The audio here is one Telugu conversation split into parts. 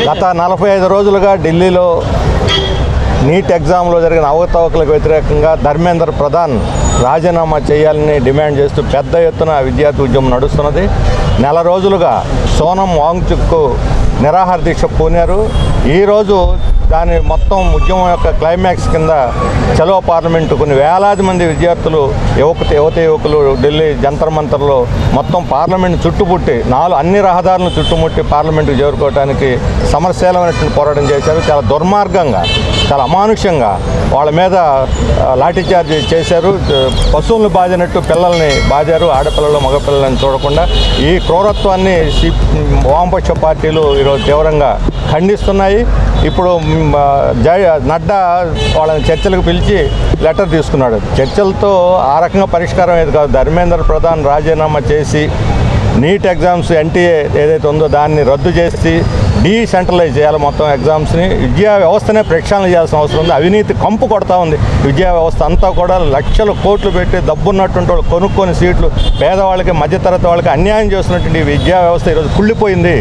గత 45 రోజులుగా ఢిల్లీలో నీట్ ఎగ్జామ్లో జరిగిన అవకతవకలకు వ్యతిరేకంగా ధర్మేంద్ర ప్రధాన్ రాజీనామా చేయాలని డిమాండ్ చేస్తూ పెద్ద ఎత్తున విద్యార్థి ఉద్యమం నడుస్తున్నది. నెల రోజులుగా సోనం వాంగ్చుక్ నిరాహార దీక్ష పూనారు. ఈరోజు దాని మొత్తం ఉద్యమం యొక్క క్లైమాక్స్ కింద చలో పార్లమెంటు కొన్ని వేలాది మంది విద్యార్థులు యువకులు ఢిల్లీ జంతర్ మంతర్లో మొత్తం పార్లమెంట్ చుట్టుముట్టి అన్ని రహదారులను చుట్టుముట్టి పార్లమెంటుకు చేరుకోవడానికి సమరశీలమైనటువంటి పోరాటం చేశారు. చాలా దుర్మార్గంగా, చాలా అమానుష్యంగా వాళ్ళ మీద లాఠీచార్జ్ చేశారు. పశువులను బాధినట్టు పిల్లల్ని బాధారు. ఆడపిల్లలు మగపిల్లలని చూడకుండా ఈ క్రూరత్వాన్ని వామపక్ష పార్టీలు ఈరోజు తీవ్రంగా ఖండిస్తున్నాయి. ఇప్పుడు నడ్డా వాళ్ళని చర్చలకు పిలిచి లెటర్ తీసుకున్నాడు. చర్చలతో ఆ రకంగా పరిష్కారం ఏది కాదు. ధర్మేంద్ర ప్రధాన్ రాజీనామా చేసి నీట్ ఎగ్జామ్స్ ఎన్టీఏ ఏదైతే ఉందో దాన్ని రద్దు చేసి డీసెంట్రలైజ్ చేయాలి మొత్తం ఎగ్జామ్స్ని. విద్యా వ్యవస్థనే ప్రక్షాళన చేయాల్సిన అవసరం ఉంది. అవినీతి కంపు కొడతా ఉంది విద్యా వ్యవస్థ అంతా కూడా. లక్షల కోట్లు పెట్టి డబ్బున్నటువంటి వాళ్ళు కొనుక్కొని సీట్లు పేదవాళ్ళకి మధ్యతరగతి వాళ్ళకి అన్యాయం చేస్తున్నటువంటి విద్యా వ్యవస్థ ఈరోజు కుళ్ళిపోయింది.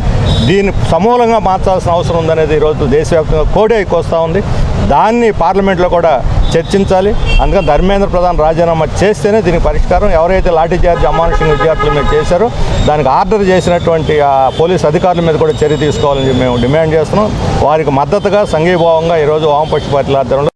దీన్ని సమూలంగా మార్చాల్సిన అవసరం ఉందనేది ఈరోజు దేశవ్యాప్తంగా కోడే వస్తూ ఉంది. దాన్ని పార్లమెంట్లో కూడా చర్చించాలి. అందుకని ధర్మేంద్ర ప్రధాన్ రాజీనామా చేస్తేనే దీనికి పరిష్కారం. ఎవరైతే లాఠీచార్జ్ అమానుషంగా విద్యార్థుల మీద చేశారో దానికి ఆర్డర్ చేసినటువంటి ఆ పోలీస్ అధికారుల మీద కూడా చర్య తీసుకోవాలని మేము డిమాండ్ చేస్తున్నాం. వారికి మద్దతుగా సంఘీభావంగా ఈరోజు వామపక్ష పార్టీల ఆధ్వర్యంలో